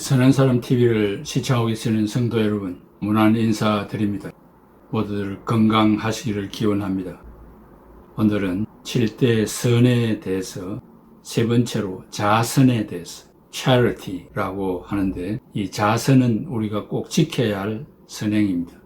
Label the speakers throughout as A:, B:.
A: 선한 사람 TV를 시청하고 계시는 성도 여러분, 문안 인사드립니다. 모두들 건강하시기를 기원합니다. 오늘은 7대 선에 대해서 세 번째로 자선에 대해서 charity라고 하는데, 이 자선은 우리가 꼭 지켜야 할 선행입니다.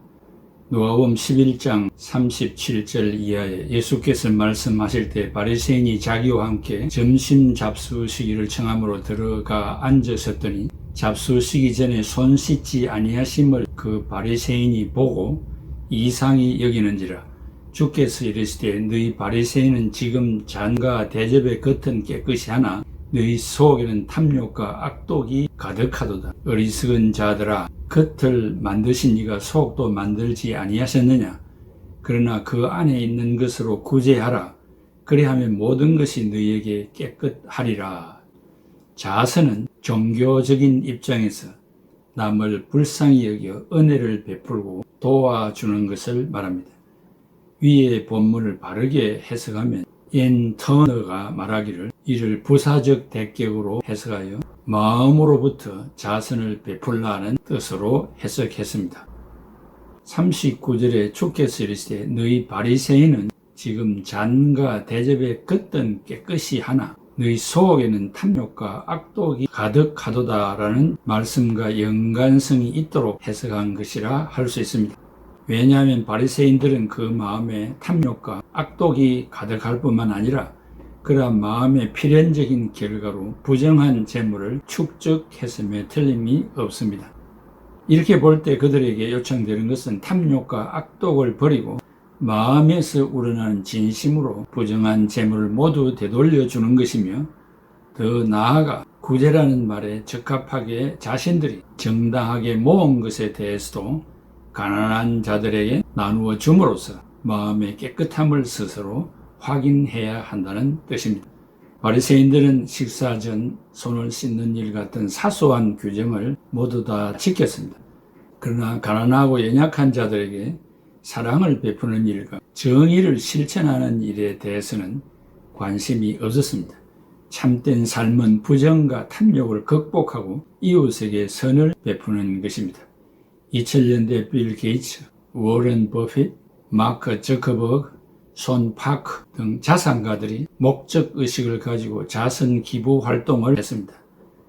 A: 누가복음 11장 37절 이하에 예수께서 말씀하실 때 바리새인이 자기와 함께 점심 잡수시기를 청함으로 들어가 앉으셨더니 잡수시기 전에 손 씻지 아니하심을 그 바리새인이 보고 이상히 여기는지라. 주께서 이르시되 너희 바리새인은 지금 잔과 대접의 겉은 깨끗이 하나 너희 속에는 탐욕과 악독이 가득하도다. 어리석은 자들아, 겉을 만드신 이가 속도 만들지 아니하셨느냐? 그러나 그 안에 있는 것으로 구제하라. 그리하면 모든 것이 너희에게 깨끗하리라. 자선은 종교적인 입장에서 남을 불쌍히 여겨 은혜를 베풀고 도와주는 것을 말합니다. 위의 본문을 바르게 해석하면 앤 터너가 말하기를 이를 부사적 대격으로 해석하여 마음으로부터 자선을 베풀라는 뜻으로 해석했습니다. 39절에 주께서 이르시되 너희 바리새인은 지금 잔과 대접의 겉은 깨끗이 하나 너희 속에는 탐욕과 악독이 가득하도다라는 말씀과 연관성이 있도록 해석한 것이라 할 수 있습니다. 왜냐하면 바리새인들은 그 마음에 탐욕과 악독이 가득할 뿐만 아니라 그러한 마음의 필연적인 결과로 부정한 재물을 축적했음에 틀림이 없습니다. 이렇게 볼 때 그들에게 요청되는 것은 탐욕과 악독을 버리고 마음에서 우러나는 진심으로 부정한 재물을 모두 되돌려 주는 것이며, 더 나아가 구제라는 말에 적합하게 자신들이 정당하게 모은 것에 대해서도 가난한 자들에게 나누어 줌으로써 마음의 깨끗함을 스스로 확인해야 한다는 뜻입니다. 바리새인들은 식사 전 손을 씻는 일 같은 사소한 규정을 모두 다 지켰습니다. 그러나 가난하고 연약한 자들에게 사랑을 베푸는 일과 정의를 실천하는 일에 대해서는 관심이 없었습니다. 참된 삶은 부정과 탐욕을 극복하고 이웃에게 선을 베푸는 것입니다. 2000년대 빌 게이츠, 워렌 버핏, 마크 저커버그, 손 파크 등 자산가들이 목적의식을 가지고 자선 기부 활동을 했습니다.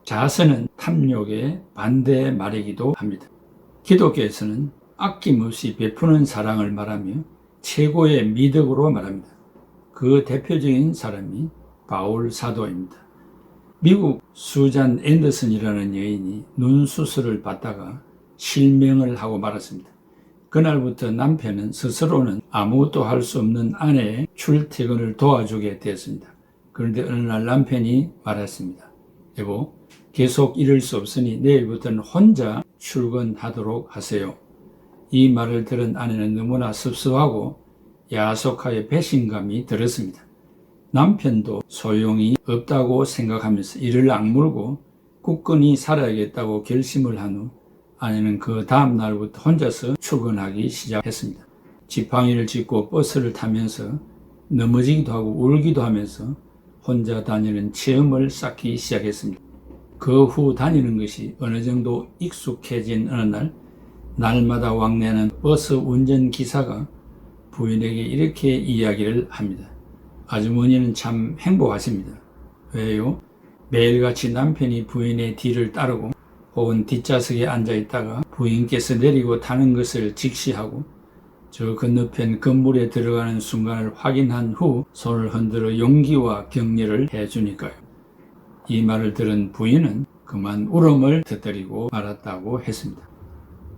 A: 자선은 탐욕의 반대 말이기도 합니다. 기독교에서는 아낌없이 베푸는 사랑을 말하며 최고의 미덕으로 말합니다. 그 대표적인 사람이 바울 사도입니다. 미국 수잔 앤더슨이라는 여인이 눈 수술을 받다가 실명을 하고 말았습니다. 그날부터 남편은 스스로는 아무것도 할 수 없는 아내의 출퇴근을 도와주게 되었습니다. 그런데 어느 날 남편이 말했습니다. 여보, 계속 이럴 수 없으니 내일부터는 혼자 출근하도록 하세요. 이 말을 들은 아내는 너무나 섭섭하고 야속하여 배신감이 들었습니다. 남편도 소용이 없다고 생각하면서 이를 악물고 굳건히 살아야겠다고 결심을 한 후 아내는 그 다음 날부터 혼자서 출근하기 시작했습니다. 지팡이를 짚고 버스를 타면서 넘어지기도 하고 울기도 하면서 혼자 다니는 체험을 쌓기 시작했습니다. 그 후 다니는 것이 어느 정도 익숙해진 어느 날, 날마다 왕래하는 버스 운전기사가 부인에게 이렇게 이야기를 합니다. 아주머니는 참 행복하십니다. 왜요? 매일같이 남편이 부인의 뒤를 따르고 혹은 뒷좌석에 앉아있다가 부인께서 내리고 타는 것을 직시하고 저 건너편 건물에 들어가는 순간을 확인한 후 손을 흔들어 용기와 격려를 해주니까요. 이 말을 들은 부인은 그만 울음을 터뜨리고 말았다고 했습니다.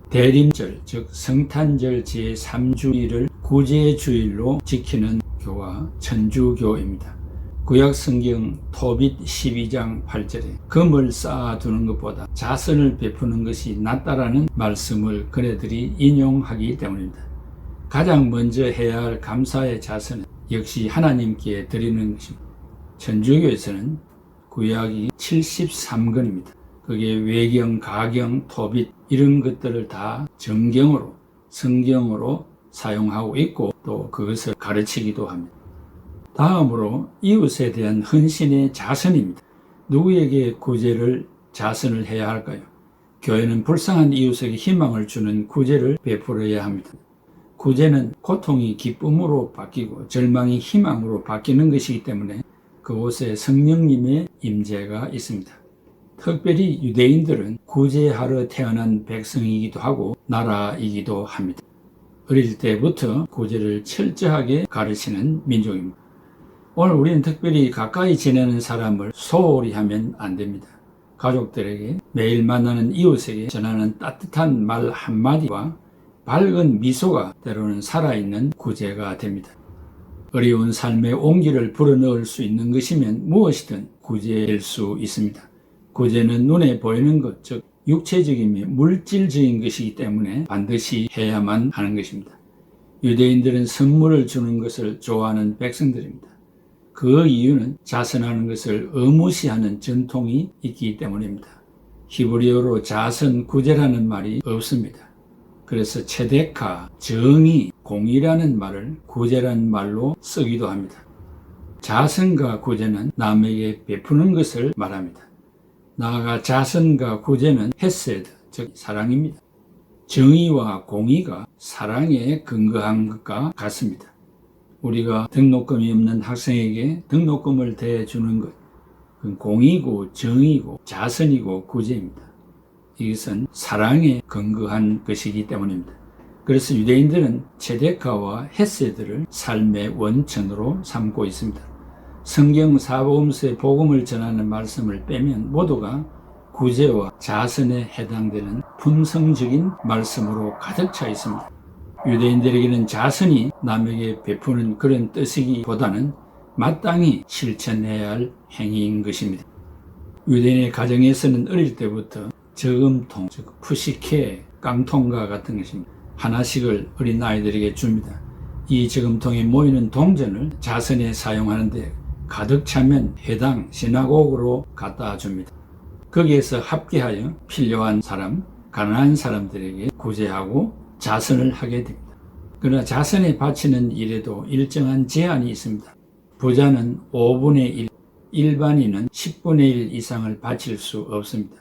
A: 대림절, 즉 성탄절 제3주일을 구제주일로 지키는 교가 천주교입니다. 구약성경 토빗 12장 8절에 금을 쌓아두는 것보다 자선을 베푸는 것이 낫다라는 말씀을 그네들이 인용하기 때문입니다. 가장 먼저 해야 할 감사의 자선은 역시 하나님께 드리는 것입니다. 천주교에서는 구약이 73권입니다. 그게 외경, 가경, 토빗 이런 것들을 다 정경으로, 성경으로 사용하고 있고 또 그것을 가르치기도 합니다. 다음으로 이웃에 대한 헌신의 자선입니다. 누구에게 구제를 자선을 해야 할까요? 교회는 불쌍한 이웃에게 희망을 주는 구제를 베풀어야 합니다. 구제는 고통이 기쁨으로 바뀌고 절망이 희망으로 바뀌는 것이기 때문에 그곳에 성령님의 임재가 있습니다. 특별히 유대인들은 구제하러 태어난 백성이기도 하고 나라이기도 합니다. 어릴 때부터 구제를 철저하게 가르치는 민족입니다. 오늘 우리는 특별히 가까이 지내는 사람을 소홀히 하면 안 됩니다. 가족들에게, 매일 만나는 이웃에게 전하는 따뜻한 말 한마디와 밝은 미소가 때로는 살아있는 구제가 됩니다. 어려운 삶의 온기를 불어넣을 수 있는 것이면 무엇이든 구제일 수 있습니다. 구제는 눈에 보이는 것, 즉 육체적이며 물질적인 것이기 때문에 반드시 해야만 하는 것입니다. 유대인들은 선물을 주는 것을 좋아하는 백성들입니다. 그 이유는 자선하는 것을 의무시하는 전통이 있기 때문입니다. 히브리어로 자선, 구제라는 말이 없습니다. 그래서 체데카, 정의, 공의라는 말을 구제라는 말로 쓰기도 합니다. 자선과 구제는 남에게 베푸는 것을 말합니다. 나아가 자선과 구제는 헤세드, 즉 사랑입니다. 정의와 공의가 사랑에 근거한 것과 같습니다. 우리가 등록금이 없는 학생에게 등록금을 대주는 것, 그건 공의고 정의고 자선이고 구제입니다. 이것은 사랑에 근거한 것이기 때문입니다. 그래서 유대인들은 체데카와 헤세드를 삶의 원천으로 삼고 있습니다. 성경 사복음서의 복음을 전하는 말씀을 빼면 모두가 구제와 자선에 해당되는 품성적인 말씀으로 가득 차 있습니다. 유대인들에게는 자선이 남에게 베푸는 그런 뜻이기보다는 마땅히 실천해야 할 행위인 것입니다. 유대인의 가정에서는 어릴 때부터 저금통, 즉 푸시케, 깡통과 같은 것입니다. 하나씩을 어린 아이들에게 줍니다. 이 저금통에 모이는 동전을 자선에 사용하는데 가득 차면 해당 시나고그로 갖다 줍니다. 거기에서 합계하여 필요한 사람, 가난한 사람들에게 구제하고 자선을 하게 됩니다. 그러나 자선에 바치는 일에도 일정한 제한이 있습니다. 부자는 5분의 1, 일반인은 10분의 1 이상을 바칠 수 없습니다.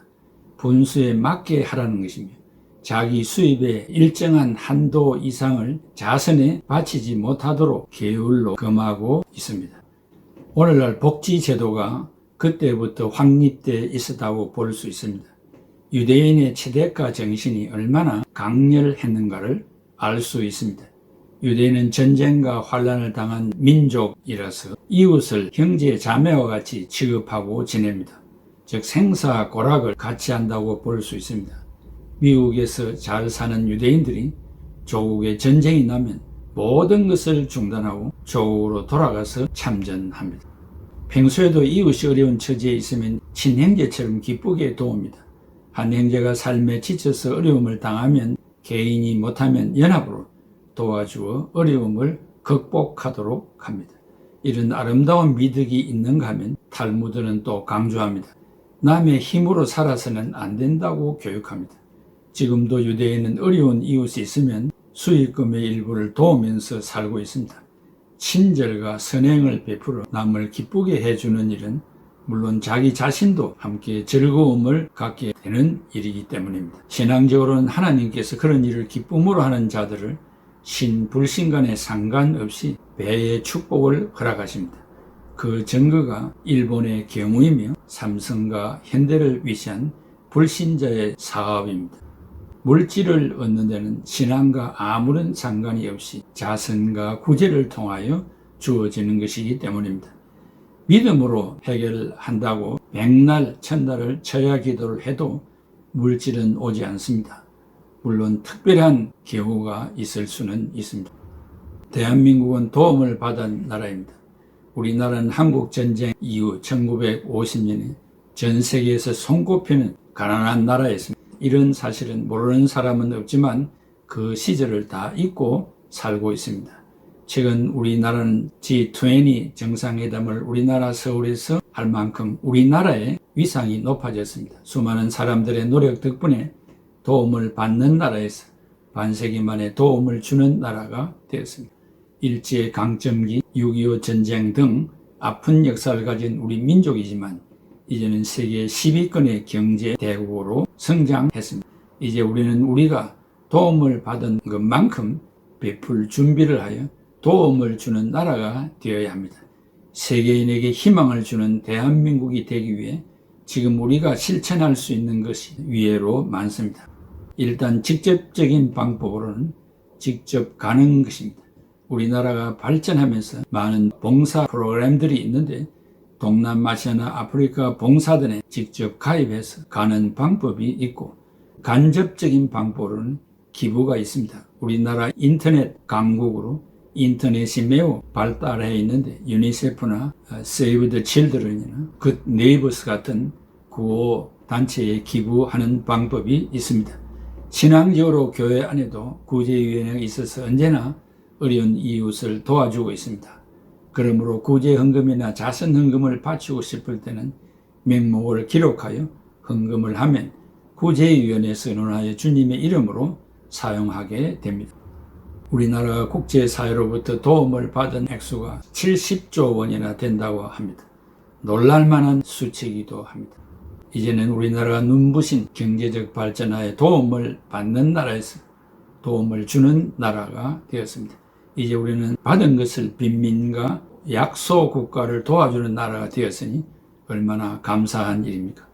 A: 분수에 맞게 하라는 것이며 자기 수입의 일정한 한도 이상을 자선에 바치지 못하도록 계율로 금하고 있습니다. 오늘날 복지제도가 그때부터 확립되어 있었다고 볼 수 있습니다. 유대인의 체데카 정신이 얼마나 강렬했는가를 알 수 있습니다. 유대인은 전쟁과 환란을 당한 민족이라서 이웃을 형제 자매와 같이 취급하고 지냅니다. 즉 생사고락을 같이 한다고 볼 수 있습니다. 미국에서 잘 사는 유대인들이 조국에 전쟁이 나면 모든 것을 중단하고 조국으로 돌아가서 참전합니다. 평소에도 이웃이 어려운 처지에 있으면 친형제처럼 기쁘게 도웁니다. 한 형제가 삶에 지쳐서 어려움을 당하면 개인이 못하면 연합으로 도와주어 어려움을 극복하도록 합니다. 이런 아름다운 미덕이 있는가 하면 탈무드는 또 강조합니다. 남의 힘으로 살아서는 안 된다고 교육합니다. 지금도 유대인은 어려운 이웃이 있으면 수익금의 일부를 도우면서 살고 있습니다. 친절과 선행을 베풀어 남을 기쁘게 해주는 일은 물론 자기 자신도 함께 즐거움을 갖게 되는 일이기 때문입니다. 신앙적으로는 하나님께서 그런 일을 기쁨으로 하는 자들을 신불신 간에 상관없이 배의 축복을 허락하십니다. 그 증거가 일본의 경우이며 삼성과 현대를 위시한 불신자의 사업입니다. 물질을 얻는 데는 신앙과 아무런 상관이 없이 자선과 구제를 통하여 주어지는 것이기 때문입니다. 믿음으로 해결한다고 백날 천날을 쳐야 기도를 해도 물질은 오지 않습니다. 물론 특별한 경우가 있을 수는 있습니다. 대한민국은 도움을 받은 나라입니다. 우리나라는 한국전쟁 이후 1950년에 전 세계에서 손꼽히는 가난한 나라였습니다. 이런 사실은 모르는 사람은 없지만 그 시절을 다 잊고 살고 있습니다. 최근 우리나라는 G20 정상회담을 우리나라 서울에서 할 만큼 우리나라의 위상이 높아졌습니다. 수많은 사람들의 노력 덕분에 도움을 받는 나라에서 반세기 만에 도움을 주는 나라가 되었습니다. 일제강점기, 6.25 전쟁 등 아픈 역사를 가진 우리 민족이지만 이제는 세계 10위권의 경제 대국으로 성장했습니다. 이제 우리는 우리가 도움을 받은 것만큼 베풀 준비를 하여 도움을 주는 나라가 되어야 합니다. 세계인에게 희망을 주는 대한민국이 되기 위해 지금 우리가 실천할 수 있는 것이 위에로 많습니다. 일단 직접적인 방법으로는 직접 가는 것입니다. 우리나라가 발전하면서 많은 봉사 프로그램들이 있는데 동남아시아나 아프리카 봉사단에 직접 가입해서 가는 방법이 있고, 간접적인 방법으로는 기부가 있습니다. 우리나라 인터넷 강국으로 인터넷이 매우 발달해 있는데 유니세프나 Save the Children이나 굿 네이버스 같은 구호 단체에 기부하는 방법이 있습니다. 신앙적으로 교회 안에도 구제위원회가 있어서 언제나 어려운 이웃을 도와주고 있습니다. 그러므로 구제헌금이나 자선헌금을 바치고 싶을 때는 명목을 기록하여 헌금을 하면 구제위원회에 선언하여 주님의 이름으로 사용하게 됩니다. 우리나라가 국제사회로부터 도움을 받은 액수가 70조 원이나 된다고 합니다. 놀랄만한 수치이기도 합니다. 이제는 우리나라가 눈부신 경제적 발전하에 도움을 받는 나라에서 도움을 주는 나라가 되었습니다. 이제 우리는 받은 것을 빈민과 약소 국가를 도와주는 나라가 되었으니 얼마나 감사한 일입니까?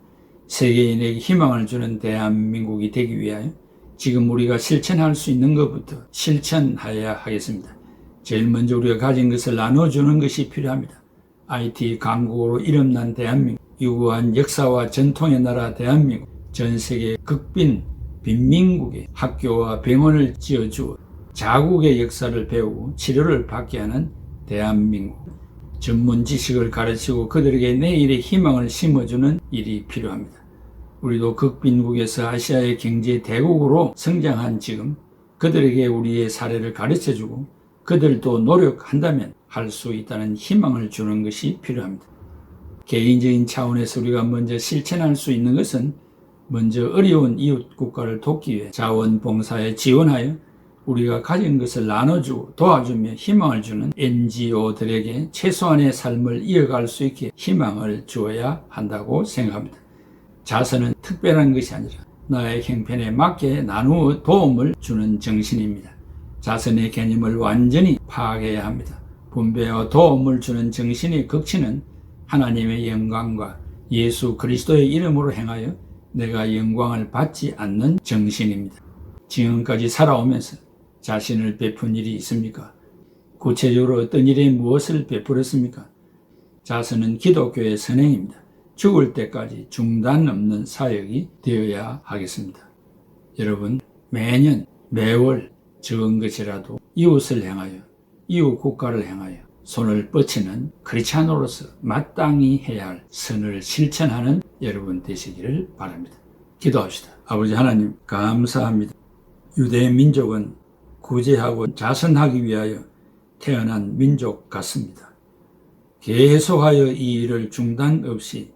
A: 세계인에게 희망을 주는 대한민국이 되기 위하여 지금 우리가 실천할 수 있는 것부터 실천해야 하겠습니다. 제일 먼저 우리가 가진 것을 나눠주는 것이 필요합니다. IT 강국으로 이름난 대한민국, 유구한 역사와 전통의 나라 대한민국, 전 세계 극빈 빈민국에 학교와 병원을 지어주어 자국의 역사를 배우고 치료를 받게 하는 대한민국, 전문 지식을 가르치고 그들에게 내일의 희망을 심어주는 일이 필요합니다. 우리도 극빈국에서 아시아의 경제 대국으로 성장한 지금 그들에게 우리의 사례를 가르쳐주고 그들도 노력한다면 할 수 있다는 희망을 주는 것이 필요합니다. 개인적인 차원에서 우리가 먼저 실천할 수 있는 것은 먼저 어려운 이웃 국가를 돕기 위해 자원봉사에 지원하여 우리가 가진 것을 나눠주고 도와주며 희망을 주는 NGO들에게 최소한의 삶을 이어갈 수 있게 희망을 주어야 한다고 생각합니다. 자선은 특별한 것이 아니라 나의 형편에 맞게 나누어 도움을 주는 정신입니다. 자선의 개념을 완전히 파악해야 합니다. 분배와 도움을 주는 정신의 극치는 하나님의 영광과 예수 그리스도의 이름으로 행하여 내가 영광을 받지 않는 정신입니다. 지금까지 살아오면서 자신을 베푼 일이 있습니까? 구체적으로 어떤 일에 무엇을 베풀었습니까? 자선은 기독교의 선행입니다. 죽을 때까지 중단 없는 사역이 되어야 하겠습니다. 여러분, 매년 매월 적은 것이라도 이웃을 향하여 이웃 국가를 향하여 손을 뻗치는 크리스찬으로서 마땅히 해야 할 선을 실천하는 여러분 되시기를 바랍니다. 기도합시다. 아버지 하나님 감사합니다. 유대 민족은 구제하고 자선하기 위하여 태어난 민족 같습니다. 계속하여 이 일을 중단 없이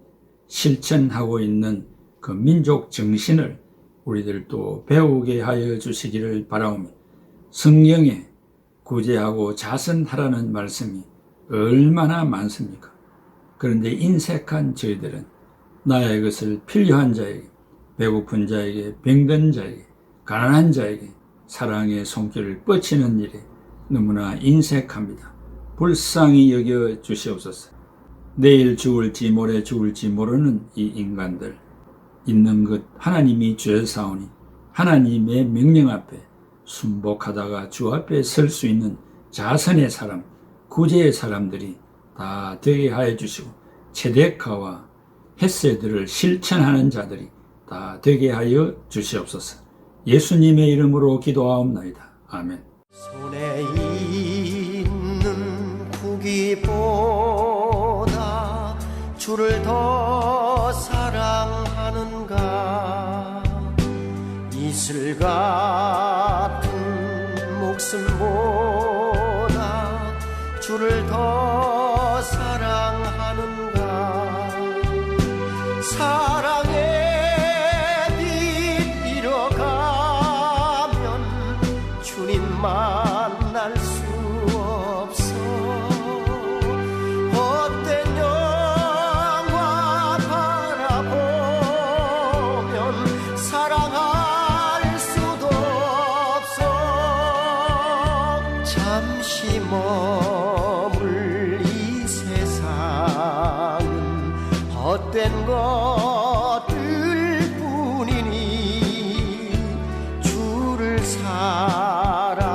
A: 실천하고 있는 그 민족 정신을 우리들도 배우게 하여 주시기를 바라오며, 성경에 구제하고 자선하라는 말씀이 얼마나 많습니까? 그런데 인색한 저희들은 나의 것을 필요한 자에게, 배고픈 자에게, 병든 자에게, 가난한 자에게 사랑의 손길을 뻗치는 일에 너무나 인색합니다. 불쌍히 여겨 주시옵소서. 내일 죽을지 모레 죽을지 모르는 이 인간들, 있는 것 하나님이 주사오니 하나님의 명령 앞에 순복하다가 주 앞에 설 수 있는 자선의 사람, 구제의 사람들이 다 되게 하여 주시고, 체데카와 헤세드를 실천하는 자들이 다 되게 하여 주시옵소서. 예수님의 이름으로 기도하옵나이다. 아멘.
B: 손에 있는 국기보다 주를 더 사랑하는가? 이슬 같은 목숨보다 주를 더 사랑하는가? 사랑의 빛 잃어가면 주님 만날 수 없어. 헛된 영화 헛된 것들 뿐이니 주를 사랑하는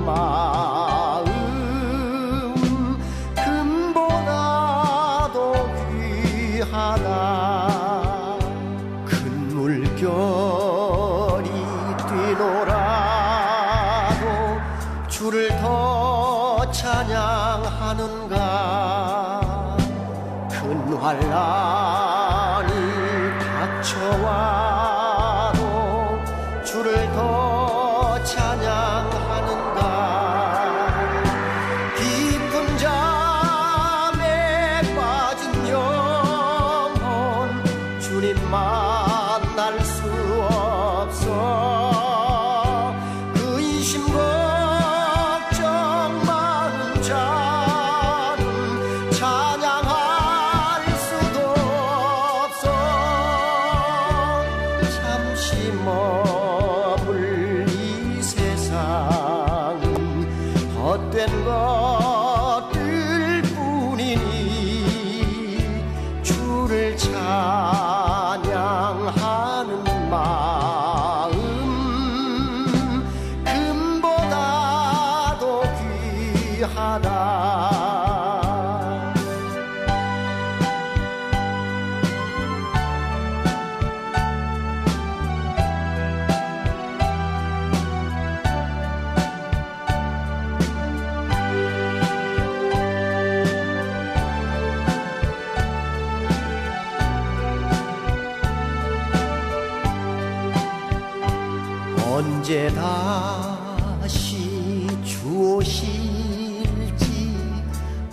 B: 마음 금보다도 귀하다. 큰 물결이 뛰놀아도 주를 더 찬양하는가. 큰 환란이 닥쳐와도 주를 더 찬양하는가. 깊은 잠에 빠진 영혼 주님 만날 수 없어. 근심 걱정 많은 자는 찬양할 수도 없어. 잠시 머물 이 세상은 헛된 것들 뿐이니 주를 찬양하는 마음 금보다도 귀하다. 언제 다시 주 오실지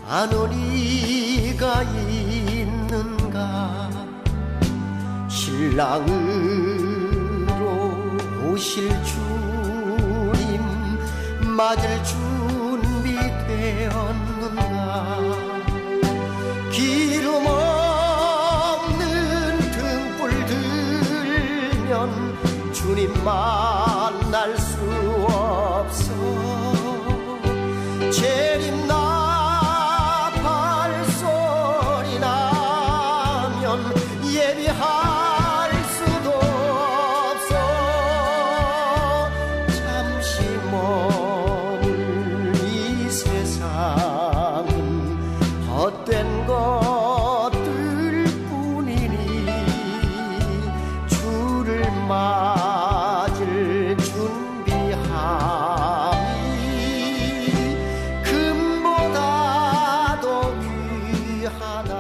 B: 아는 이가 있는가. 신랑으로 오실 주님 맞을 준비 되었는가. 기름 없는 등불 들면 주님 만날 수 없어. 재림나 발소리 나면 예비할 수도 없어. 잠시 머물 이 세상은 헛된 것들 뿐이니 주를 맞을 준비함이 금보다도 귀하다.